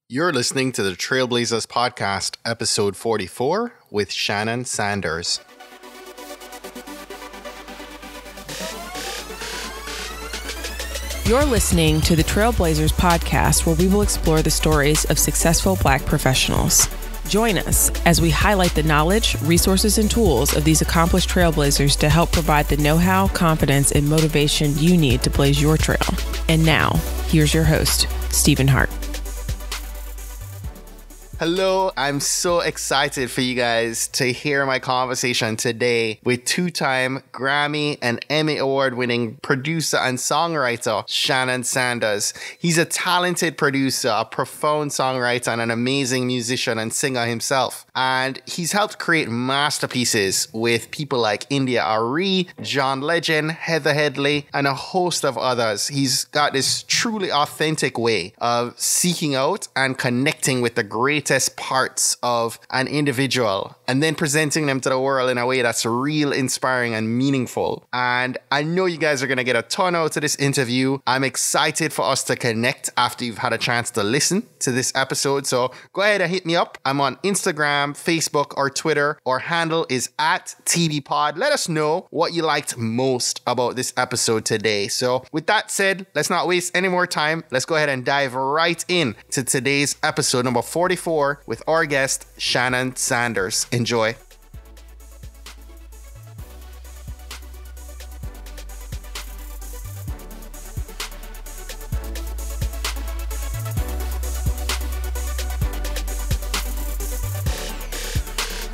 You're listening to the Trailblazers Podcast, episode 44, with Shannon Sanders. You're listening to the Trailblazers Podcast, where we will explore the stories of successful Black professionals. Join us as we highlight the knowledge, resources, and tools of these accomplished trailblazers to help provide the know-how, confidence, and motivation you need to blaze your trail. And now, here's your host, Stephen Hart. Hello, I'm so excited for you guys to hear my conversation today with two-time Grammy and Emmy Award-winning producer and songwriter Shannon Sanders. He's a talented producer, a profound songwriter, and an amazing musician and singer himself. And he's helped create masterpieces with people like India Arie, John Legend, Headley, and a host of others. He's got this truly authentic way of seeking out and connecting with the greatest parts of an individual and then presenting them to the world in a way that's real, inspiring, and meaningful. And I know you guys are going to get a ton out of this interview. I'm excited for us to connect after you've had a chance to listen to this episode. So go ahead and hit me up. I'm on Instagram, Facebook, or Twitter. Our handle is at TBPod. Let us know what you liked most about this episode today. So with that said, let's not waste any more time. Let's go ahead and dive right in to today's episode number 44 with our guest, Shannon Sanders. Enjoy.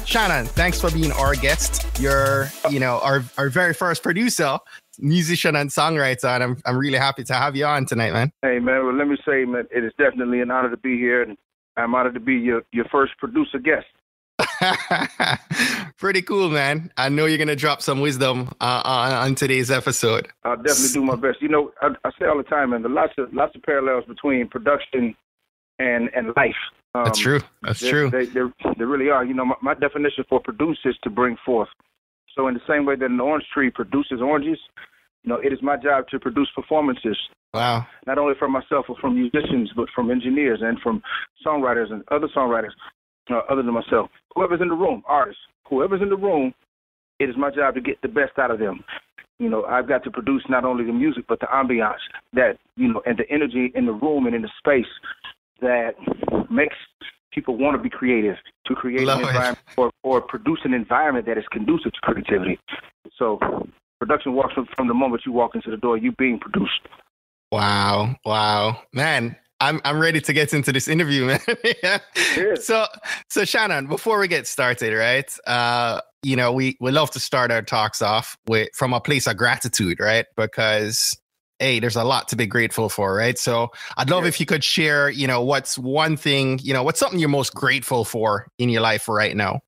Shannon, thanks for being our guest. You're, our very first producer, musician, and songwriter, and I'm really happy to have you on tonight, man. Hey, man, well, let me say, man, it is definitely an honor to be here, and I'm honored to be your first producer guest. Pretty cool, man. I know you're going to drop some wisdom on today's episode. I'll definitely do my best. You know, I say all the time, man, there's lots of parallels between production and life. That's true. That's true. They really are. You know, my definition for produce is to bring forth. So in the same way that an orange tree produces oranges, you know, it is my job to produce performances. Wow. Not only from myself or from musicians, but from engineers and from songwriters and other songwriters other than myself. Whoever's in the room, artists, whoever's in the room, it is my job to get the best out of them. You know, I've got to produce not only the music, but the ambiance that, you know, and the energy in the room and in the space that makes people want to be creative, to create an environment or produce an environment that is conducive to creativity. So production walks from the moment you walk into the door, you being produced. Wow. Man, I'm ready to get into this interview, man. Yeah. So Shannon, before we get started, right? We love to start our talks off from a place of gratitude, right? Because there's a lot to be grateful for, right? So I'd love if you could share, what's one thing, what's something you're most grateful for in your life right now?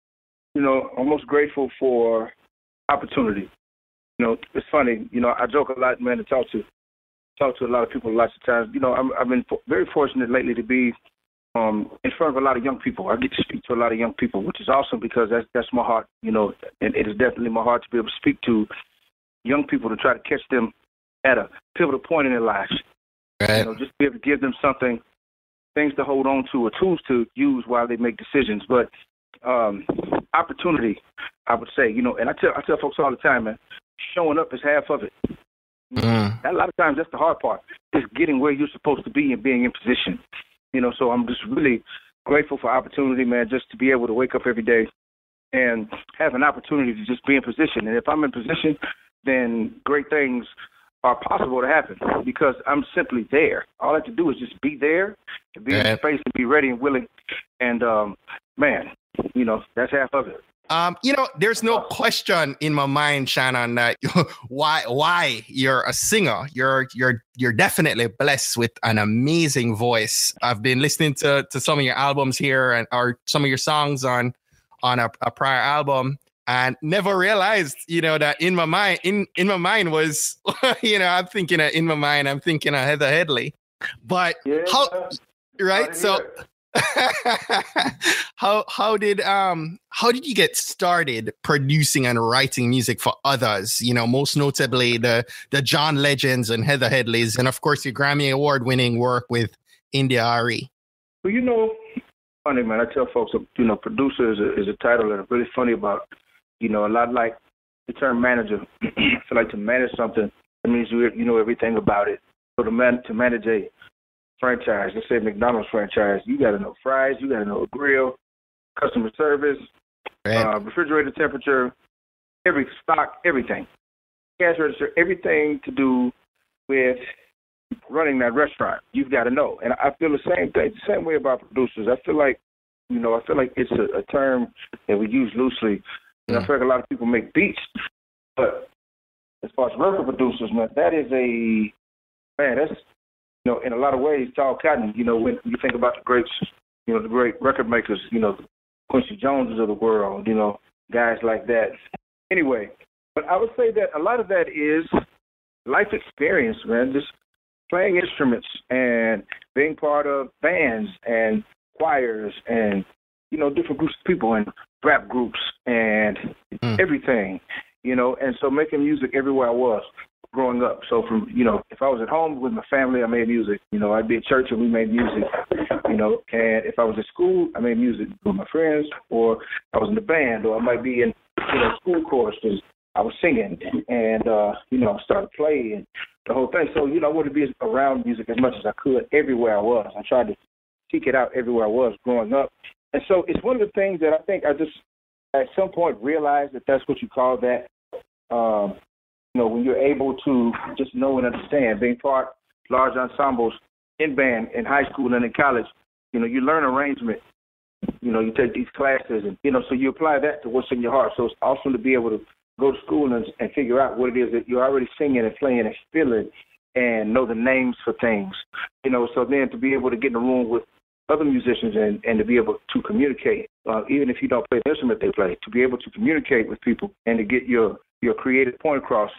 You know, I'm most grateful for opportunity. You know, it's funny, I joke a lot, man, to talk to a lot of people lots of times. You know, I've been very fortunate lately to be in front of a lot of young people. I get to speak to a lot of young people, which is awesome because that's my heart, and it is definitely my heart to be able to speak to young people to try to catch them at a pivotal point in their lives. Right. Just be able to give them something, things to hold on to or tools to use while they make decisions. But opportunity, I would say, and I tell folks all the time, man, showing up is half of it. A lot of times that's the hard part, is getting where you're supposed to be and being in position. So I'm just really grateful for opportunity, man, just to be able to wake up every day and have an opportunity to just be in position. And if I'm in position, then great things are possible to happen because I'm simply there. All I have to do is just be there and be in space and be ready and willing. And, that's half of it. There's no question in my mind, Shannon, that why you're a singer. You're definitely blessed with an amazing voice. I've been listening to some of your albums here or some of your songs on a prior album, and never realized, that in my mind was, I'm thinking of Heather Headley, but how, right? So. How did you get started producing and writing music for others? Most notably the John Legends and Heather Headleys, and of course your Grammy Award winning work with India Arie. Well, funny, man, I tell folks, producer is a title that I'm really funny about. A lot like the term manager. I feel like to manage something, it means you know everything about it. So to manage a franchise, let's say McDonald's franchise, you got to know fries, you got to know a grill, customer service, refrigerator temperature, every stock, everything. Cash register, everything to do with running that restaurant. You've got to know. And I feel the same way about producers. I feel like it's a term that we use loosely. I feel like a lot of people make beats, but as far as record producers, man, that's in a lot of ways, tall cotton. When you think about the greats, the great record makers, Quincy Joneses of the world, guys like that. Anyway, but I would say that a lot of that is life experience, man, just playing instruments and being part of bands and choirs and, different groups of people and rap groups and everything, and so making music everywhere I was growing up. So from, if I was at home with my family, I made music. I'd be at church and we made music, and if I was at school, I made music with my friends, or I was in the band, or I might be in, school choruses. I was singing and, I started playing the whole thing. So, I wanted to be around music as much as I could everywhere I was. I tried to seek it out everywhere I was growing up. And so it's one of the things that I think I just at some point realized that that's what you call that, when you're able to just know and understand, being part large ensembles in band in high school and in college, you learn arrangement. You take these classes and, so you apply that to what's in your heart. So it's awesome to be able to go to school and figure out what it is that you're already singing and playing and feeling and know the names for things. So then to be able to get in the room with other musicians and to be able to communicate, even if you don't play the instrument they play, to be able to communicate with people and to get your creative point across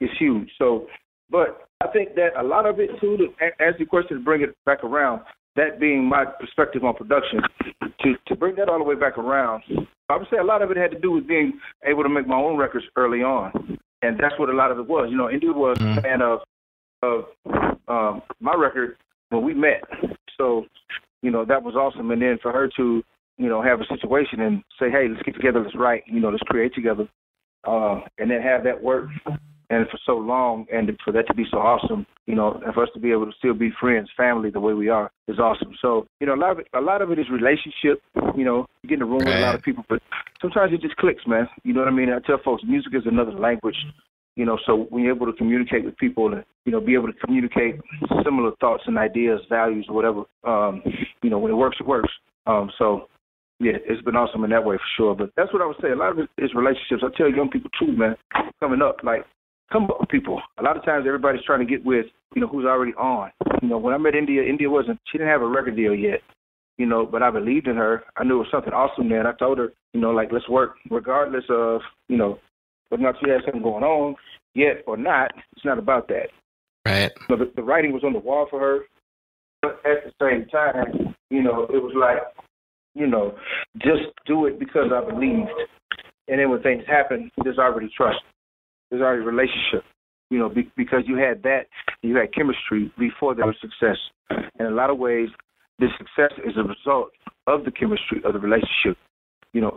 is huge. So, but I think that a lot of it, too, to answer the question, to bring it back around, that being my perspective on production, to bring that all the way back around, I would say a lot of it had to do with being able to make my own records early on. And that's what a lot of it was. India was a fan of my record when we met. So, that was awesome. And then for her to, have a situation and say, hey, let's get together, let's write, let's create together, and then have that work and for so long, and for that to be so awesome, and for us to be able to still be friends, family, the way we are is awesome. So, a lot of it is relationship. You get in the room with a lot of people, but sometimes it just clicks, man. You know what I mean? I tell folks, music is another language. So when you're able to communicate with people and, be able to communicate similar thoughts and ideas, values, whatever, when it works, it works. So, yeah, it's been awesome in that way for sure. But that's what I would say. A lot of it is relationships. I tell young people too, man, coming up, come up with people. A lot of times everybody's trying to get with, who's already on. When I met India she didn't have a record deal yet, but I believed in her. I knew it was something awesome there. And I told her, let's work regardless of, whether or not she had something going on yet or not. It's not about that. Right. But the writing was on the wall for her. But at the same time, it was like, just do it because I believed. And then when things happen, there's already trust. There's already relationship, because you had that, you had chemistry before there was success. In a lot of ways, this success is a result of the chemistry of the relationship,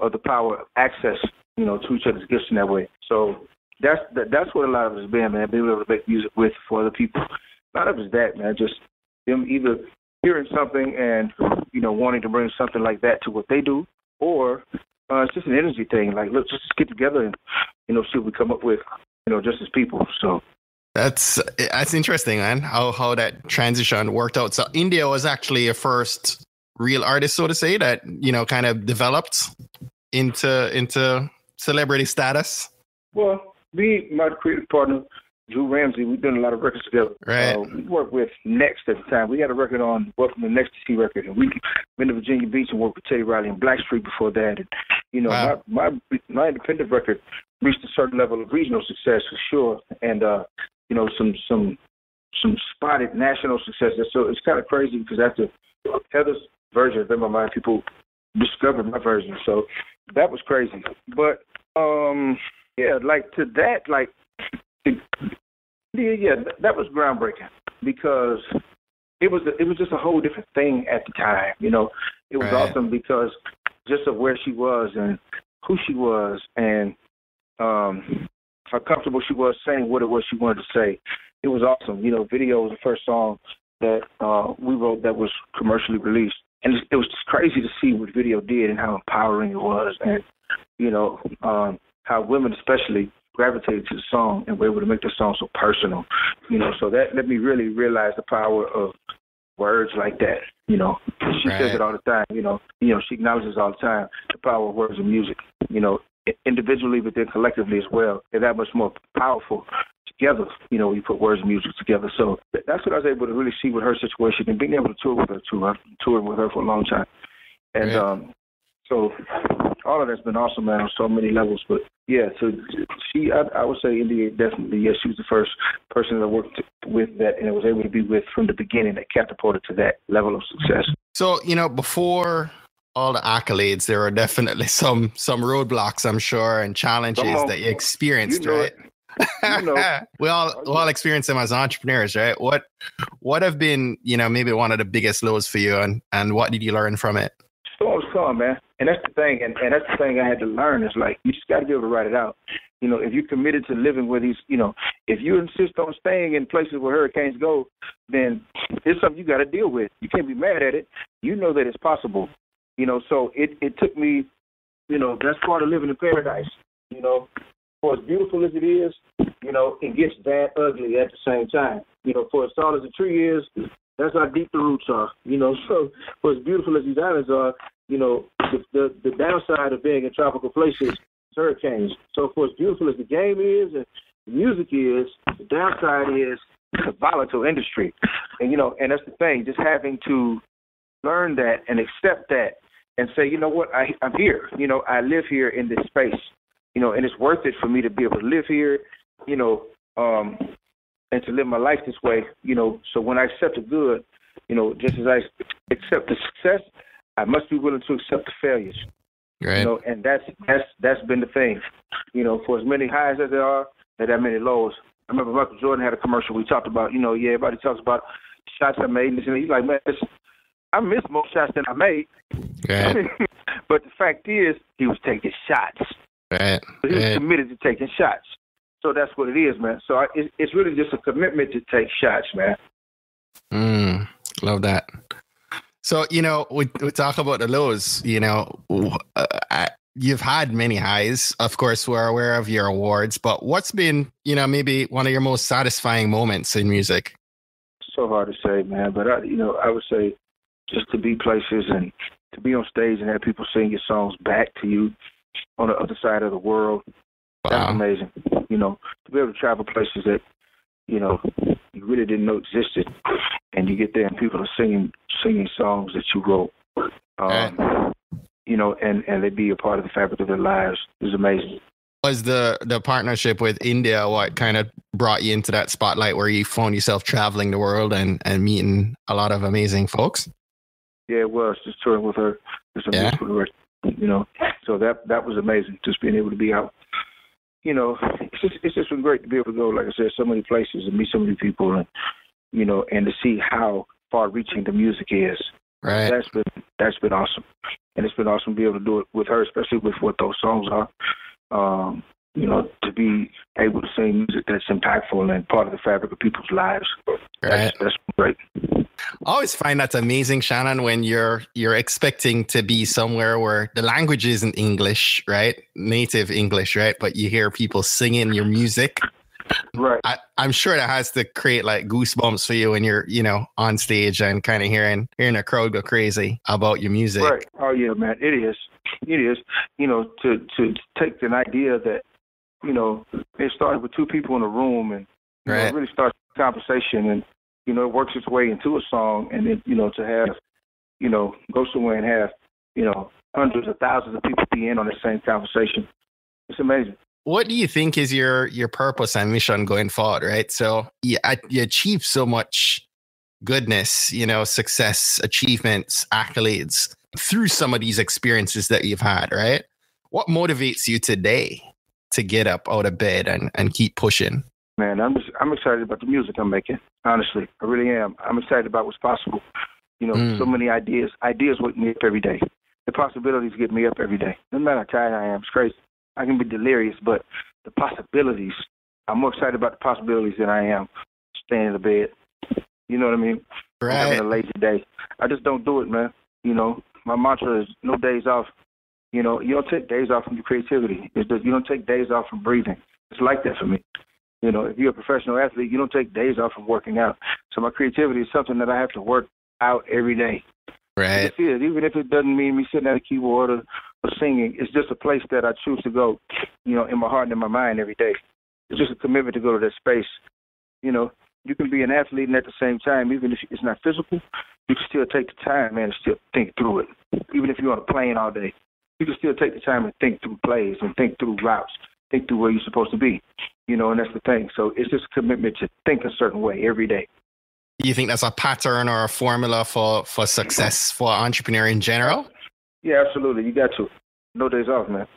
of the power of access, to each other's gifts in that way. So that's what a lot of it has been, man, being able to make music with for other people. A lot of it is that, man, just them either hearing something and, wanting to bring something like that to what they do, or it's just an energy thing. Like, let's just get together and, see what we come up with, just as people. So that's interesting, man, how that transition worked out. So India was actually your first real artist, so to say, that, kind of developed into celebrity status. Well, me, my creative partner, Drew Ramsey, we've done a lot of records together. Right. We worked with Next at the time. We had a record on Welcome to Ecstasy record, and we've been to Virginia Beach and worked with Teddy Riley and Blackstreet before that. And, wow. my independent record reached a certain level of regional success for sure, and some spotted national success. So it's kind of crazy because after Heather's version of In My Mind, people discovered my version. So that was crazy. But that was groundbreaking because it was just a whole different thing at the time. You know, it was awesome because just of where she was and who she was and how comfortable she was saying what it was she wanted to say. It was awesome. You know, Video was the first song that we wrote that was commercially released. And it was just crazy to see what Video did and how empowering it was. And, you know, how women especially gravitated to the song and were able to make the song so personal. You know, so that let me really realize the power of words like that. You know, she says it all the time. You know, she acknowledges all the time the power of words and music. You know, individually, but then collectively as well. They're that much more powerful together. You know, when you put words and music together. So that's what I was able to really see with her situation and being able to tour with her too. I've toured with her for a long time, and so all of that's been awesome, man, on so many levels. But yeah, so I would say India definitely, yes, she was the first person that I worked with that and I was able to be with from the beginning that catapulted to that level of success. So, you know, before all the accolades, there are definitely some roadblocks, I'm sure, and challenges that you experienced, right? We all experience them as entrepreneurs, right? What have been, you know, maybe one of the biggest lows for you, and what did you learn from it? Storms come, man, and that's the thing, and that's the thing I had to learn. Is like you just got to be able to write it out. You know, if you're committed to living where these, you know, if you insist on staying in places where hurricanes go, then it's something you got to deal with. You can't be mad at it. You know that it's possible. You know, so it took me, you know, that's part of living in paradise. You know, for as beautiful as it is, you know, it gets that ugly at the same time. You know, for as tall as a tree is, that's how deep the roots are. You know, so for as beautiful as these islands are, you know, the downside of being in tropical places is hurricanes. So for as beautiful as the game is and the music is, the downside is it's a volatile industry. And, you know, and that's the thing, just having to learn that and accept that and say, you know what, I'm here. You know, I live here in this space, you know, and it's worth it for me to be able to live here, you know, and to live my life this way, you know. So when I accept the good, you know, just as I accept the success, I must be willing to accept the failures. Right. You know, and that's been the thing. You know, for as many highs as there are, there are that many lows. I remember Michael Jordan had a commercial we talked about, you know, yeah, everybody talks about shots I made, and he's like, man, listen, I missed more shots than I made. Right. But the fact is, he was taking shots. Right. But he was committed to taking shots. So that's what it is, man. So it's really just a commitment to take shots, man. Love that. So, you know, we talk about the lows, you know, you've had many highs. Of course, we're aware of your awards, but what's been, you know, maybe one of your most satisfying moments in music? So hard to say, man. But, I would say just to be places and to be on stage and have people sing your songs back to you on the other side of the world. Wow. That's amazing. You know, to be able to travel places that, you know, you really didn't know existed, and you get there and people are singing songs that you wrote, you know, and they be a part of the fabric of their lives. Is amazing. Was the partnership with India what kind of brought you into that spotlight where you found yourself traveling the world and meeting a lot of amazing folks? Yeah, it was. Just touring with her. You know, so that was amazing, just being able to be out. You know, it's just been great to be able to go, like I said, so many places and meet so many people, and you know, and to see how far-reaching the music is. Right. That's been awesome, and it's been awesome to be able to do it with her, especially with what those songs are. You know, to be able to sing music that's impactful and part of the fabric of people's lives. Right. That's great. I always find that's amazing, Shannon, when you're expecting to be somewhere where the language isn't English, right? Native English, right? But you hear people singing your music. Right. I'm sure that has to create like goosebumps for you when you're, you know, on stage and kind of hearing a crowd go crazy about your music. Right. Oh yeah, man. It is. You know, to take an idea that, you know, it started with two people in a room and you know, it really starts a conversation and, you know, it works its way into a song, and then, you know, to have, you know, go somewhere and have, you know, hundreds of thousands of people be in on the same conversation. It's amazing. What do you think is your purpose and mission going forward, right? So you achieve so much goodness, you know, success, achievements, accolades through some of these experiences that you've had, right? What motivates you today to get up out of bed and keep pushing? Man, I'm excited about the music I'm making. Honestly, I really am. I'm excited about what's possible. You know, so many ideas. Ideas wake me up every day. The possibilities get me up every day. No matter how tired I am, it's crazy. I can be delirious, but the possibilities, I'm more excited about the possibilities than I am staying in the bed. You know what I mean? Right. Having a lazy day. I just don't do it, man. You know, my mantra is no days off. You know, you don't take days off from your creativity. It's just, you don't take days off from breathing. It's like that for me. You know, if you're a professional athlete, you don't take days off from working out. So my creativity is something that I have to work out every day. Right. Even if it doesn't mean me sitting at a keyboard or singing, it's just a place that I choose to go, you know, in my heart and in my mind every day. It's just a commitment to go to that space. You know, you can be an athlete and at the same time, even if it's not physical, you can still take the time, man, and still think through it. Even if you're on a plane all day, you can still take the time and think through plays and think through routes, think through where you're supposed to be. You know, and that's the thing. So it's just a commitment to think a certain way every day. You think that's a pattern or a formula for success for an entrepreneur in general? Yeah, absolutely. You got to. No days off, man.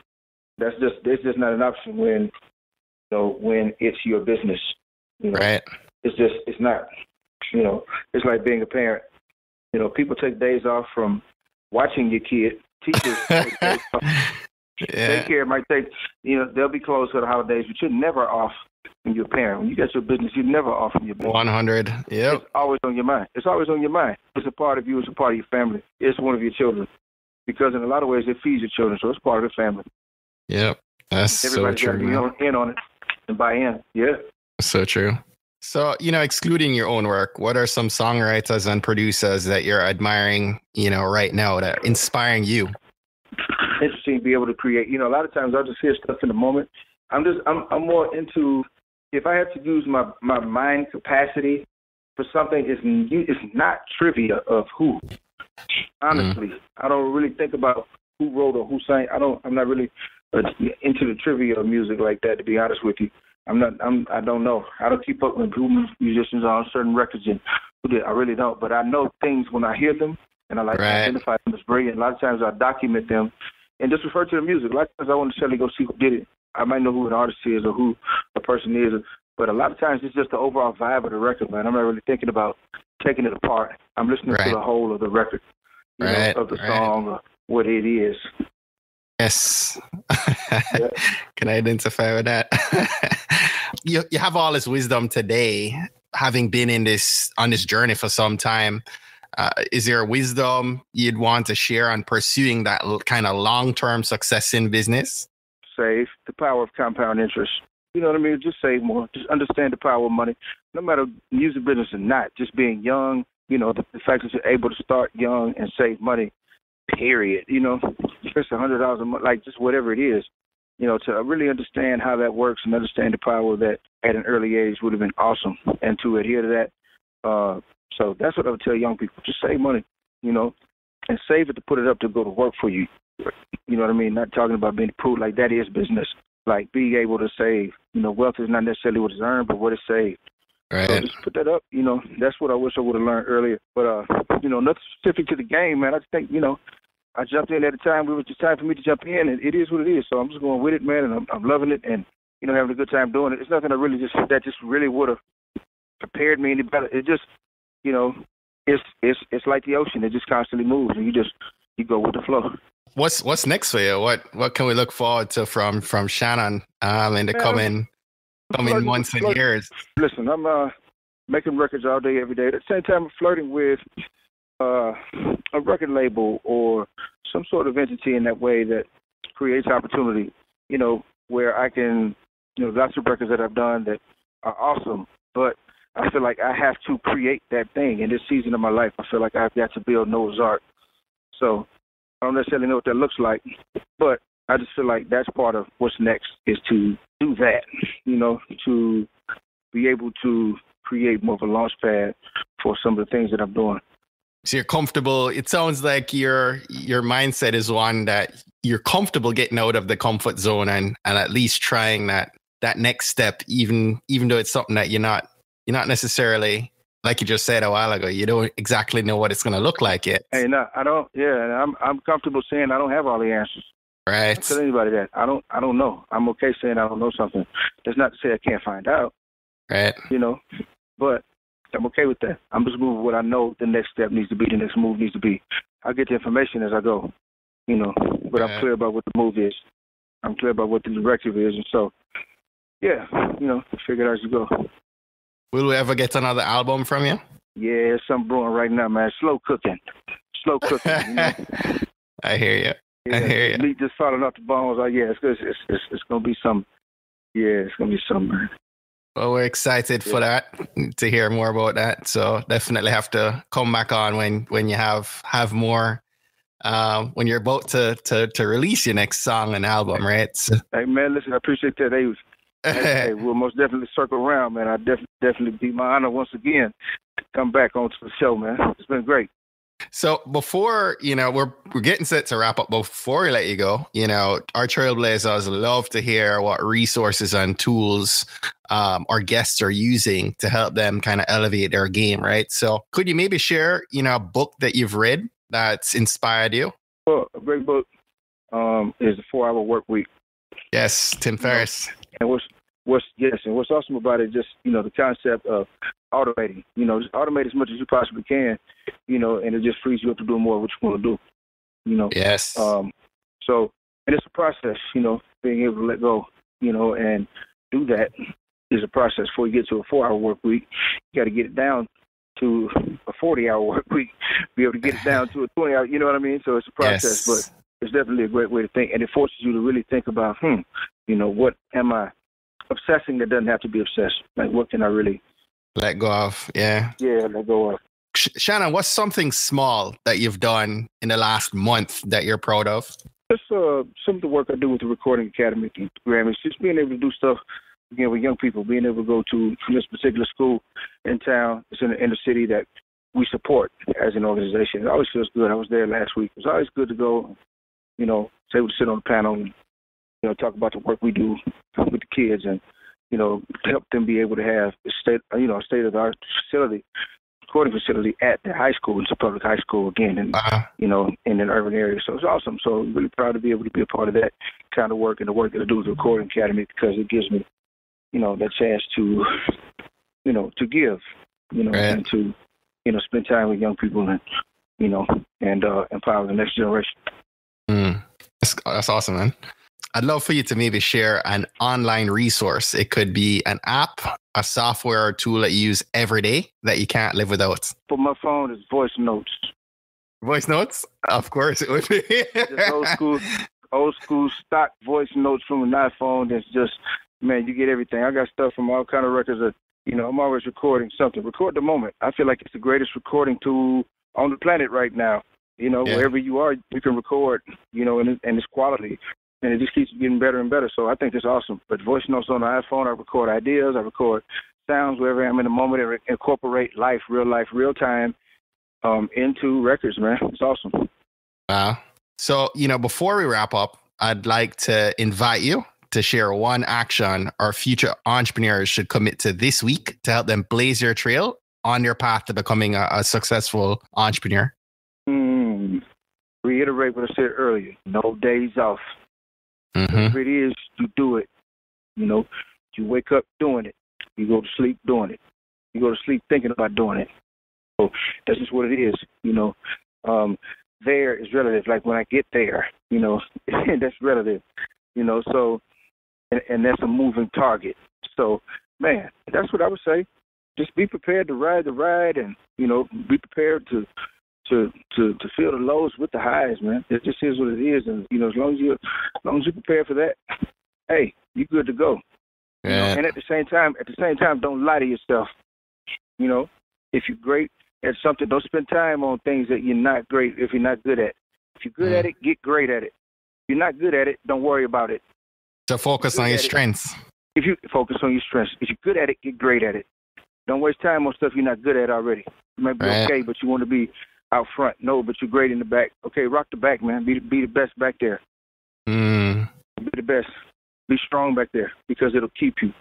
It's just not an option when it's your business. You know? Right. It's not. You know, it's like being a parent. You know, people take days off from watching your kid. Teachers take days off. Yeah. Daycare might take, you know, they'll be closed for the holidays, but you're never off when you're a parent. When you got your business, you're never off from your business. 100. Yep. It's always on your mind. It's always on your mind. It's a part of you. It's a part of your family. It's one of your children. Because in a lot of ways, it feeds your children, so it's part of the family. Yep. That's Everybody's so true. Everybody's got to be in on it and buy in. Yeah. So true. So, you know, excluding your own work, what are some songwriters and producers that you're admiring, you know, right now that are inspiring you? Interesting to be able to create. You know, a lot of times I'll just hear stuff in the moment. I'm more into, if I have to use my mind capacity for something, it's not trivia of who. Honestly, I don't really think about who wrote or who sang. I'm not really into the trivia of music like that, to be honest with you. I don't know. I don't keep up with who musicians are on certain records and who did. I really don't. But I know things when I hear them, and I like to identify them as brilliant. A lot of times I document them and just refer to the music. A lot of times I want to necessarily go see who did it. I might know who an artist is or who a person is, but a lot of times it's just the overall vibe of the record, man. I'm not really thinking about taking it apart. I'm listening to the whole of the record, you know, of the song or what it is. Yes. Can I identify with that? You have all this wisdom today, having been on this journey for some time. Is there a wisdom you'd want to share on pursuing that kind of long-term success in business? Save the power of compound interest. You know what I mean? Just save more. Just understand the power of money. No matter music business or not, just being young, you know, the fact that you're able to start young and save money, period. You know, just $100 a month, like just whatever it is, you know, to really understand how that works and understand the power of that at an early age would have been awesome. And to adhere to that, so that's what I would tell young people. Just save money, you know, and save it to put it up to go to work for you. You know what I mean? Not talking about being approved, like that is business. Like being able to save, you know, wealth is not necessarily what is earned, but what is saved. Right. So just put that up, you know, that's what I wish I would have learned earlier. But, you know, nothing specific to the game, man. I just think, you know, I jumped in at a time where it was just time for me to jump in, and it is what it is. So I'm just going with it, man, and I'm loving it and, you know, having a good time doing it. It's nothing that just really would have prepared me any better. It just, you know, it's like the ocean. It just constantly moves, and you go with the flow. What's next for you? What can we look forward to from Shannon in the coming months and years? Listen, I'm making records all day, every day. At the same time, I'm flirting with a record label or some sort of entity in that way that creates opportunity, you know, where I can, you know, lots of records that I've done that are awesome, but I feel like I have to create that thing in this season of my life. I feel like I've got to build Noah's Ark. So I don't necessarily know what that looks like, but I just feel like that's part of what's next is to do that, you know, to be able to create more of a launch pad for some of the things that I'm doing. So you're comfortable. It sounds like your mindset is one that you're comfortable getting out of the comfort zone and at least trying that next step, even though it's something that you're not necessarily, like you just said a while ago, you don't exactly know what it's going to look like yet. Hey, no, I don't. Yeah, I'm comfortable saying I don't have all the answers. Right. Don't tell anybody that. I don't know. I'm okay saying I don't know something. That's not to say I can't find out. Right. You know, but I'm okay with that. I'm just moving what I know the next step needs to be, the next move needs to be. I get the information as I go, you know, but I'm clear about what the move is. I'm clear about what the directive is. And so, yeah, you know, figure it out as you go. Will we ever get another album from you? Yeah, it's something brewing right now, man. Slow cooking. You know? I hear you. Yeah, I hear you. Meat just falling off the bones. Like, yeah, it's gonna be some. Yeah, it's gonna be some. Man. Well, we're excited for that, to hear more about that. So definitely have to come back on when you have more. When you're about to release your next song and album, right? So. Hey man, listen, I appreciate that. Hey, we'll most definitely circle around, man. I definitely be my honor once again to come back onto the show, man. It's been great. So before, you know, we're getting set to wrap up. Before we let you go, you know, our Trailblazers love to hear what resources and tools our guests are using to help them kind of elevate their game, right? So could you maybe share, you know, a book that you've read that's inspired you? Well, a great book is The 4-Hour Work Week. Yes, Tim Ferriss. You know, and what's awesome about it, just, you know, the concept of automating, you know, just automate as much as you possibly can, you know, and it just frees you up to do more of what you want to do, you know. Yes. So, and it's a process, you know, being able to let go, you know, and do that is a process. Before you get to a 4-hour work week, you got to get it down to a 40-hour work week, be able to get it down to a 20-hour, you know what I mean? So it's a process, but it's definitely a great way to think, and it forces you to really think about, you know, what am I obsessing that doesn't have to be obsessed? Like, what can I really let go of? Yeah, let go of. Shannon, what's something small that you've done in the last month that you're proud of? Just some of the work I do with the Recording Academy, the Grammys, just being able to do stuff, again, with young people, being able to go to this particular school in town, it's in the inner city that we support as an organization. It always feels good. I was there last week. It's always good to go, you know, say we sit on the panel and, you know, talk about the work we do with the kids and, you know, help them be able to have a state-of-the-art facility, recording facility at the high school. It's a public high school, again, and, you know, in an urban area. So it's awesome. So I'm really proud to be able to be a part of that kind of work and the work that I do with the Recording Academy, because it gives me, you know, that chance to, you know, to give, you know, and to, you know, spend time with young people and, you know, and empower the next generation. That's awesome, man. I'd love for you to maybe share an online resource. It could be an app, a software or tool that you use every day that you can't live without. For my phone, it's voice notes. Voice notes? Of course it would be. Just old school stock voice notes from an iPhone. That's just, man, you get everything. I got stuff from all kind of records that, you know, I'm always recording something. Record the moment. I feel like it's the greatest recording tool on the planet right now. You know, wherever you are, you can record, you know, and it's quality. And it just keeps getting better and better. So I think it's awesome. But voice notes on the iPhone, I record ideas, I record sounds wherever I'm in the moment, and incorporate life, real time into records, man. It's awesome. Wow. So, you know, before we wrap up, I'd like to invite you to share one action our future entrepreneurs should commit to this week to help them blaze their trail on your path to becoming a successful entrepreneur. Reiterate what I said earlier. No days off. Whatever it is, you do it. You know, you wake up doing it. You go to sleep doing it. You go to sleep thinking about doing it. So that's just what it is. You know, there is relative. Like when I get there, you know, that's relative. You know, so, and that's a moving target. So, man, that's what I would say. Just be prepared to ride the ride, and, you know, be prepared to feel the lows with the highs, man. It just is what it is, and, you know, as long as you're prepared for that, hey, you're good to go. You know? And at the same time, don't lie to yourself. You know, if you're great at something, don't spend time on things that you're not great. If you're not good at, if you're good at it, get great at it. If you're not good at it, don't worry about it. So focus on your strengths. If you focus on your strengths, if you're good at it, get great at it. Don't waste time on stuff you're not good at already. You might be okay, but you want to be out front. No, but you're great in the back. Okay, rock the back, man. Be the best back there. Be the best. Be strong back there, because it'll keep you.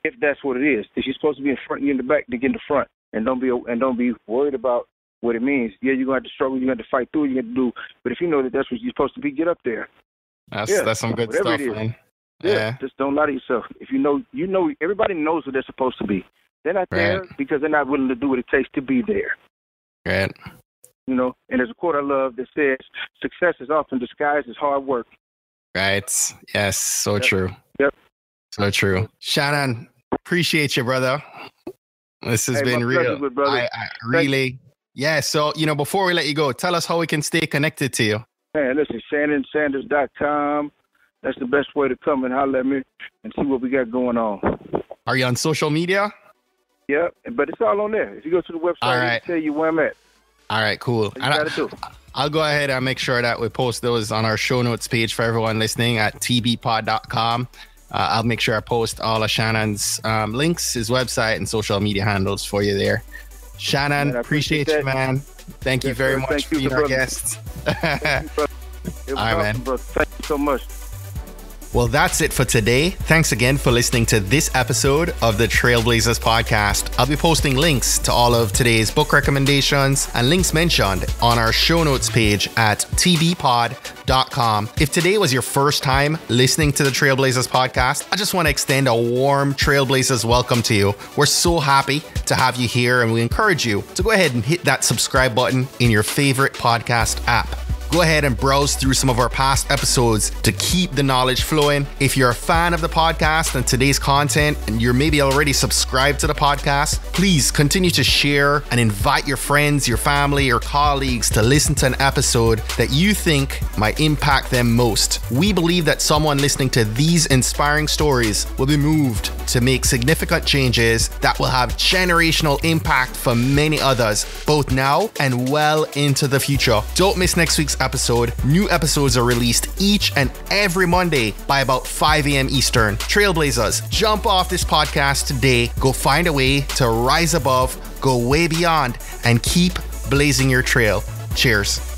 If that's what it is. If you're supposed to be in front, you're in the back, then get in the front. And don't be worried about what it means. Yeah, you're going to have to struggle. You're going to have to fight through. You have to do. But if you know that that's what you're supposed to be, get up there. That's some good stuff, man. Yeah. Just don't lie to yourself. If you know, everybody knows what they're supposed to be. They're not there because they're not willing to do what it takes to be there. Right. You know, and there's a quote I love that says, success is often disguised as hard work. Right. Yes. So true. Yep. So true. Shannon, appreciate you, brother. This has been real. I really, yeah. So, before we let you go, tell us how we can stay connected to you. Man, listen, ShannonSanders.com. That's the best way to come and holler at me and see what we got going on. Are you on social media? Yep, but it's all on there. If you go to the website, it'll tell you where I'm at. All right, cool. I'll go ahead and make sure that we post those on our show notes page for everyone listening at tbpod.com. I'll make sure I post all of Shannon's links, his website, and social media handles for you there. Shannon, man, appreciate you, man. Thank you very much for being our guest. All right, man. Brother. Thank you so much. Well, that's it for today. Thanks again for listening to this episode of the Trailblazers podcast. I'll be posting links to all of today's book recommendations and links mentioned on our show notes page at tbpod.com. If today was your first time listening to the Trailblazers podcast, I just want to extend a warm Trailblazers welcome to you. We're so happy to have you here, and we encourage you to go ahead and hit that subscribe button in your favorite podcast app. Go ahead and browse through some of our past episodes to keep the knowledge flowing. If you're a fan of the podcast and today's content, and you're maybe already subscribed to the podcast, please continue to share and invite your friends, your family, or colleagues to listen to an episode that you think might impact them most. We believe that someone listening to these inspiring stories will be moved to make significant changes that will have generational impact for many others, both now and well into the future. Don't miss next week's episode. New episodes are released each and every Monday by about 5 a.m. Eastern. Trailblazers, jump off this podcast today. Go find a way to rise above, go way beyond, and keep blazing your trail. Cheers.